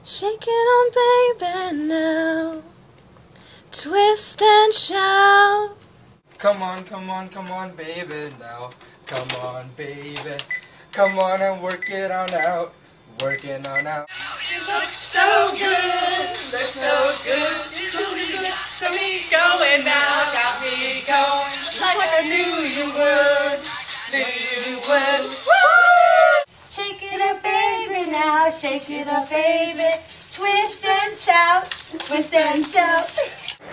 Shake it on, baby, now. Twist and shout. Come on, come on, come on, baby, now. Come on, baby. Come on and work it on out. Working on out. You look so good, look so good. Got me going now, got me going. Just like I knew you would, knew you would. Woo! Shake it up, baby, now, shake it up, baby. Twist and shout, twist and shout.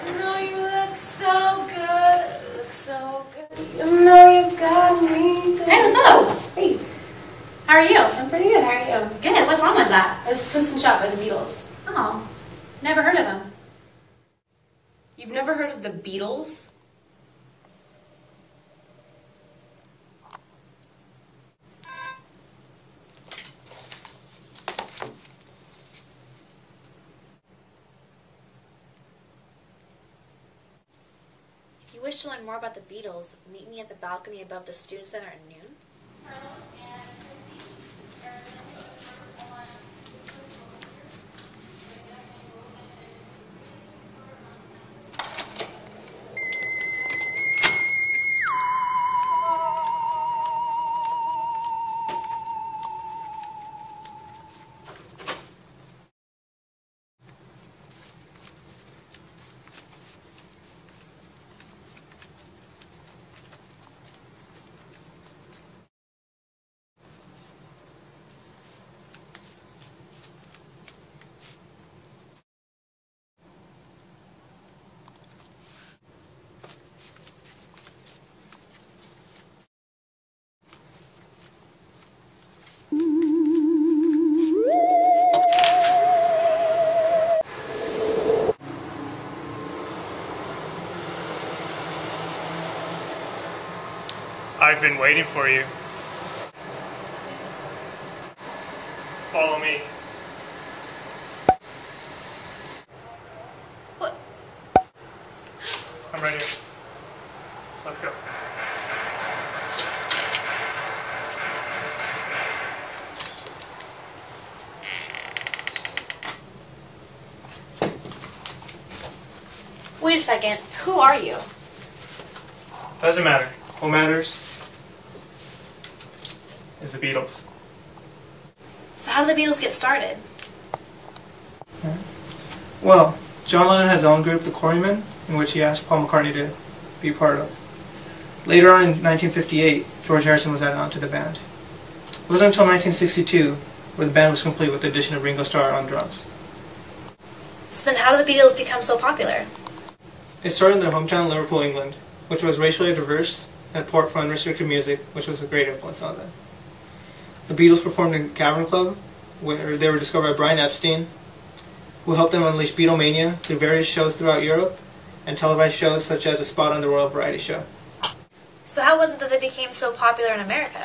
You know you look so good, look so good. You know you got me good. Hey, what's up? Hey, How are you? I'm pretty good. How are you? Good. What's wrong with that? It's Twist and Shout by the Beatles. Oh, never heard of them. You've never heard of the Beatles? If you wish to learn more about the Beatles, meet me at the balcony above the Student Center at noon. I've been waiting for you. Follow me. What? I'm ready. Let's go. Wait a second. Who are you? Doesn't matter. What matters is the Beatles. So how did the Beatles get started? Well, John Lennon has his own group, the Quarrymen, in which he asked Paul McCartney to be part of. Later on in 1958, George Harrison was added onto the band. It wasn't until 1962 where the band was complete with the addition of Ringo Starr on drums. So then how did the Beatles become so popular? It started in their hometown, Liverpool, England, which was racially diverse and a port for unrestricted music, which was a great influence on them. The Beatles performed in Cavern Club, where they were discovered by Brian Epstein, who helped them unleash Beatlemania through various shows throughout Europe and televised shows such as a spot on the Royal Variety Show. So how was it that they became so popular in America?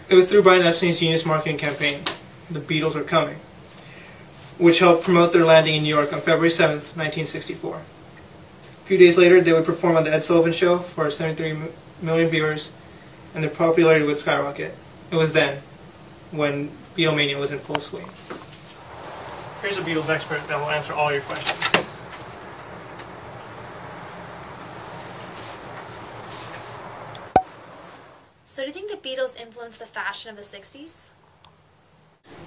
It was through Brian Epstein's genius marketing campaign, The Beatles Are Coming, which helped promote their landing in New York on February 7th, 1964. A few days later, they would perform on The Ed Sullivan Show for 73 million viewers, and their popularity would skyrocket. It was then when Beatlemania was in full swing. Here's a Beatles expert that will answer all your questions. So do you think the Beatles influenced the fashion of the 60s?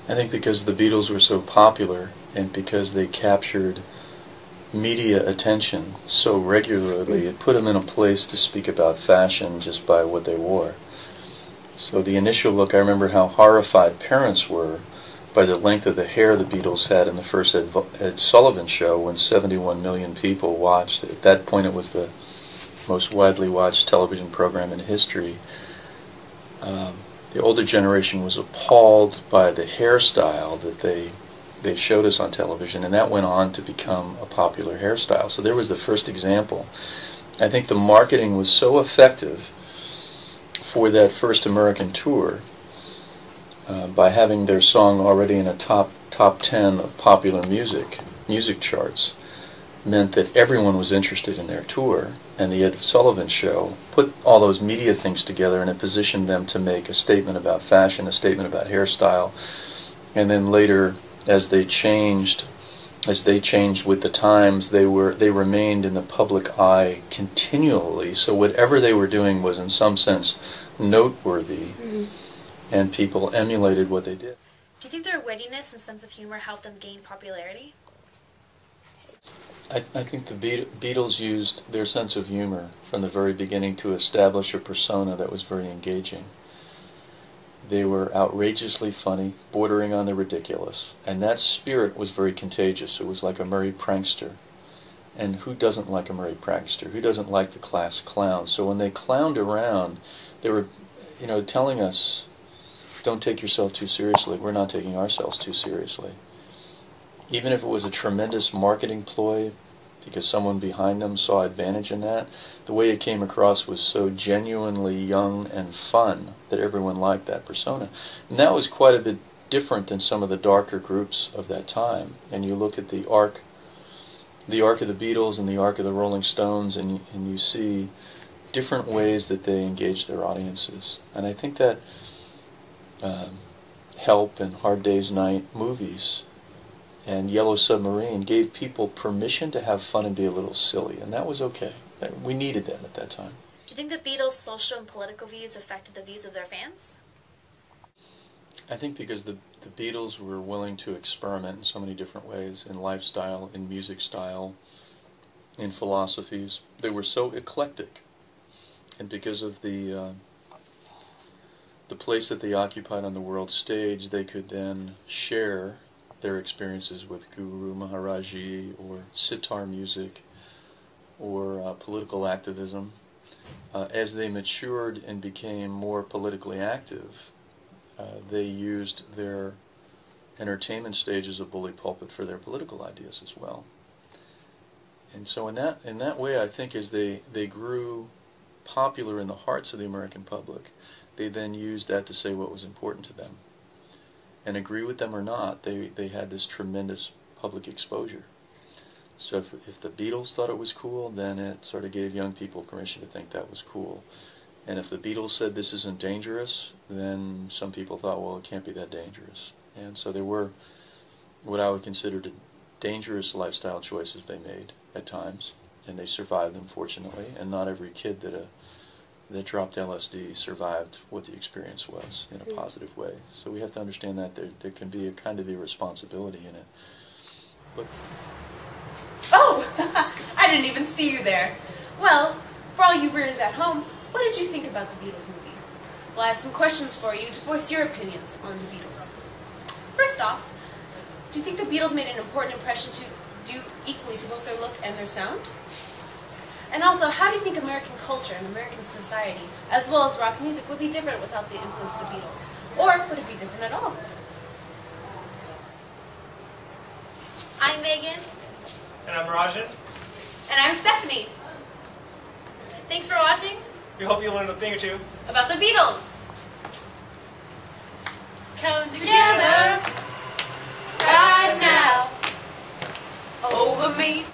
I think because the Beatles were so popular and because they captured media attention so regularly, it put them in a place to speak about fashion just by what they wore. So the initial look, I remember how horrified parents were by the length of the hair the Beatles had in the first Ed Sullivan Show when 71 million people watched. At that point it was the most widely watched television program in history. The older generation was appalled by the hairstyle that they showed us on television, and that went on to become a popular hairstyle. So there was the first example. I think the marketing was so effective for that first American tour by having their song already in a top 10 of popular music charts, meant that everyone was interested in their tour, and the Ed Sullivan Show put all those media things together, and it positioned them to make a statement about fashion, a statement about hairstyle, and then later, as they changed with the times, they remained in the public eye continually. So whatever they were doing was in some sense noteworthy, and people emulated what they did. Do you think their wittiness and sense of humor helped them gain popularity? I think the Beatles used their sense of humor from the very beginning to establish a persona that was very engaging. They were outrageously funny, bordering on the ridiculous, and that spirit was very contagious. It was like a merry prankster. And who doesn't like a merry prankster? Who doesn't like the class clown? So when they clowned around, they were, telling us, don't take yourself too seriously. We're not taking ourselves too seriously. Even if it was a tremendous marketing ploy, because someone behind them saw advantage in that, the way it came across was so genuinely young and fun that everyone liked that persona. And that was quite a bit different than some of the darker groups of that time. And you look at the arc of the Beatles and the arc of the Rolling Stones, and you see different ways that they engaged their audiences. And I think that Help and Hard Day's Night movies and Yellow Submarine gave people permission to have fun and be a little silly, and that was okay. We needed that at that time. Do you think the Beatles' social and political views affected the views of their fans? I think because the Beatles were willing to experiment in so many different ways, in lifestyle, in music style, in philosophies. They were so eclectic, and because of the place that they occupied on the world stage, they could then share their experiences with Guru Maharaji or sitar music or political activism. As they matured and became more politically active, they used their entertainment stage as a bully pulpit for their political ideas as well. And so in that way, I think as they grew popular in the hearts of the American public, they then used that to say what was important to them. And agree with them or not, they had this tremendous public exposure. So if the Beatles thought it was cool, then it sort of gave young people permission to think that was cool. And if the Beatles said this isn't dangerous, then some people thought, well, it can't be that dangerous. And so there were what I would consider dangerous lifestyle choices they made at times, and they survived them, fortunately. And not every kid that dropped LSD survived what the experience was in a positive way. So we have to understand that there can be a kind of irresponsibility in it. But Oh, I didn't even see you there. Well, for all you readers at home, what did you think about the Beatles movie? Well, I have some questions for you to voice your opinions on the Beatles. First off, do you think the Beatles made an important impression to do equally to both their look and their sound? And also, how do you think American culture and American society, as well as rock music, would be different without the influence of the Beatles? Or would it be different at all? I'm Megan. And I'm Rajan. And I'm Stephanie. Thanks for watching. We hope you learned a thing or two. About the Beatles. Come Together, right now, over me.